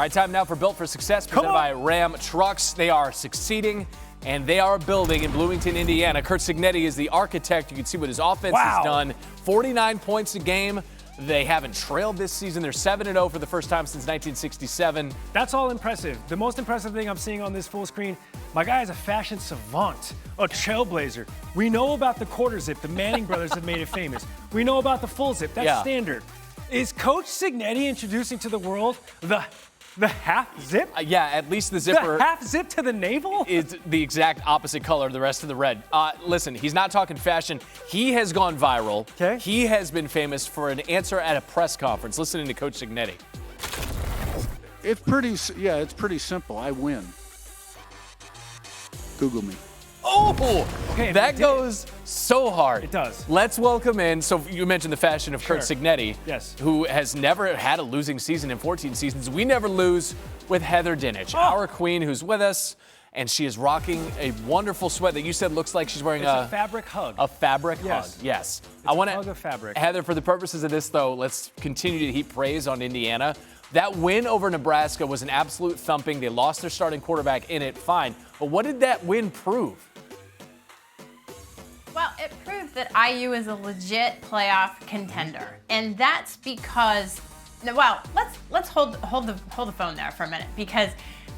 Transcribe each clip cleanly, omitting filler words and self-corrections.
All right, time now for Built for Success, presented by Ram Trucks. They are succeeding, and they are building in Bloomington, Indiana. Curt Cignetti is the architect. You can see what his offense has done. 49 points a game. They haven't trailed this season. They're 7-0 for the first time since 1967. That's all impressive. The most impressive thing I'm seeing on this full screen, my guy is a fashion savant, a trailblazer. We know about the quarter zip. The Manning brothers have made it famous. We know about the full zip. That's standard. Is Coach Cignetti introducing to the world the half zip? Yeah, at least the zipper. The half zip to the navel? Is the exact opposite color of the rest of the red. Listen, he's not talking fashion. He has gone viral. Okay. He has been famous for an answer at a press conference. Listening to Coach Cignetti. It's pretty simple. I win. Google me. Oh, okay, that goes so hard. It does. Let's welcome in, so you mentioned the fashion of Curt Cignetti, who has never had a losing season in 14 seasons. We never lose with Heather Dinich, our queen who's with us, and she is rocking a wonderful sweat that you said looks like she's wearing a fabric hug. A fabric hug, yes. I want to hug of fabric. Heather, for the purposes of this, though, let's continue to heap praise on Indiana. That win over Nebraska was an absolute thumping. They lost their starting quarterback in it, fine. But what did that win prove? Well, it proved that IU is a legit playoff contender, and that's because, well, let's hold the phone there for a minute, because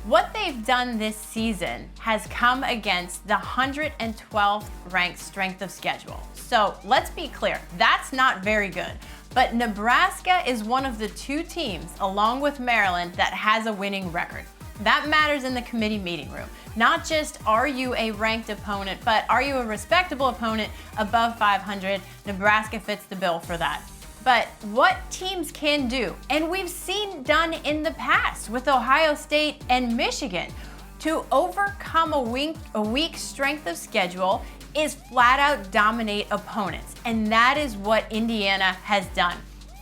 what they've done this season has come against the 112th ranked strength of schedule. So let's be clear, that's not very good. But Nebraska is one of the two teams, along with Maryland, that has a winning record. That matters in the committee meeting room. Not just are you a ranked opponent, but are you a respectable opponent above 500? Nebraska fits the bill for that. But what teams can do, and we've seen done in the past with Ohio State and Michigan, to overcome a weak strength of schedule is flat out dominate opponents. And that is what Indiana has done.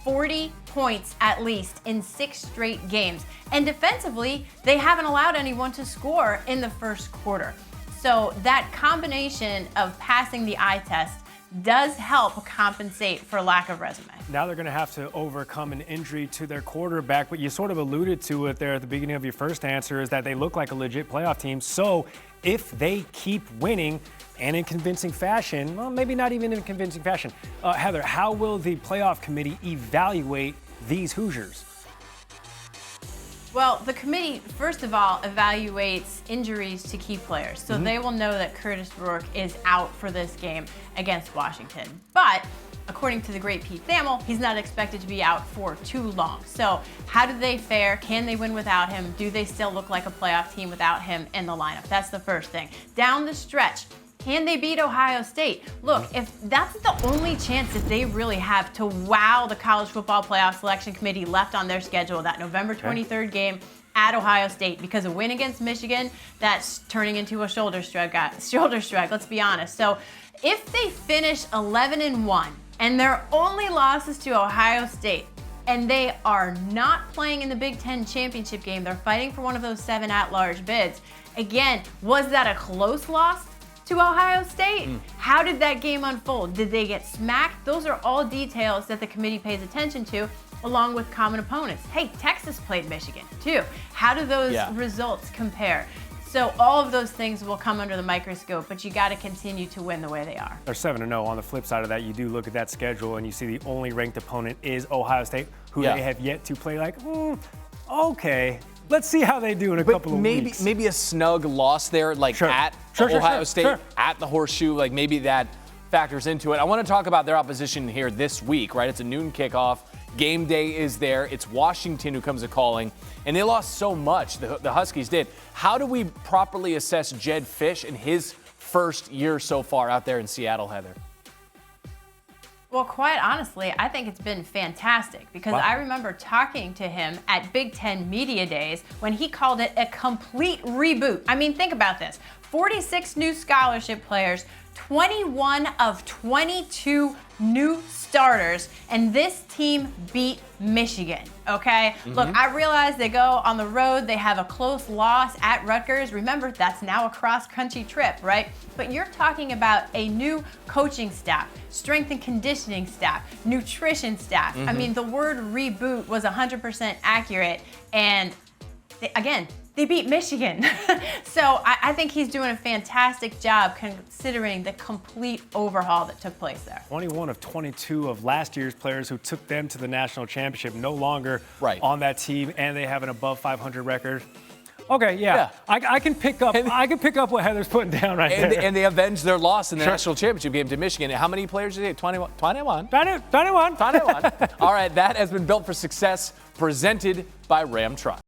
40 points at least in 6 straight games. And defensively, they haven't allowed anyone to score in the first quarter. So that combination of passing the eye test does help compensate for lack of resume. Now they're going to have to overcome an injury to their quarterback, but you sort of alluded to it there at the beginning of your first answer, is that they look like a legit playoff team. So if they keep winning, and in convincing fashion, well, maybe not even in convincing fashion, Heather, how will the playoff committee evaluate these Hoosiers? Well, the committee, first of all, evaluates injuries to key players. So they will know that Curtis Rourke is out for this game against Washington. But according to the great Pete Thamel, he's not expected to be out for too long. So how do they fare? Can they win without him? Do they still look like a playoff team without him in the lineup? That's the first thing. Down the stretch, can they beat Ohio State? Look, if that's the only chance that they really have to wow the College Football Playoff Selection Committee left on their schedule, that November 23rd game at Ohio State, because a win against Michigan, that's turning into a shoulder shrug, let's be honest. So if they finish 11-1 and their only losses to Ohio State, and they are not playing in the Big Ten championship game, they're fighting for one of those 7 at-large bids. Again, was that a close loss to Ohio State? How did that game unfold? Did they get smacked? Those are all details that the committee pays attention to, along with common opponents. Hey, Texas played Michigan too. How do those results compare? So all of those things will come under the microscope, but you got to continue to win the way they are. They're 7-0. On the flip side of that, you do look at that schedule and you see the only ranked opponent is Ohio State, who they have yet to play like, okay. Let's see how they do in a couple of weeks. Maybe a snug loss there, like at Ohio State, at the Horseshoe, like maybe that factors into it. I want to talk about their opposition here this week, right? It's a noon kickoff. Game day is there. It's Washington who comes a-calling, and they lost so much, the Huskies did. How do we properly assess Jedd Fisch in his first year so far out there in Seattle, Heather? Well, quite honestly, I think it's been fantastic, because I remember talking to him at Big Ten Media Days when he called it a complete reboot. I mean, think about this. 46 new scholarship players, 21 of 22 new starters, and this team beat Michigan, okay? Look, I realize they go on the road, they have a close loss at Rutgers. Remember, that's now a cross-country trip, right? But you're talking about a new coaching staff, strength and conditioning staff, nutrition staff. I mean, the word reboot was 100% accurate, and they beat Michigan. So I think he's doing a fantastic job considering the complete overhaul that took place there. 21 of 22 of last year's players who took them to the national championship no longer on that team, and they have an above 500 record. Okay, yeah. I can pick up. I can pick up what Heather's putting down there. And they avenged their loss in the national championship game to Michigan. How many players did they? 21. 21. 21. All right, that has been Built for Success, presented by Ram Truck.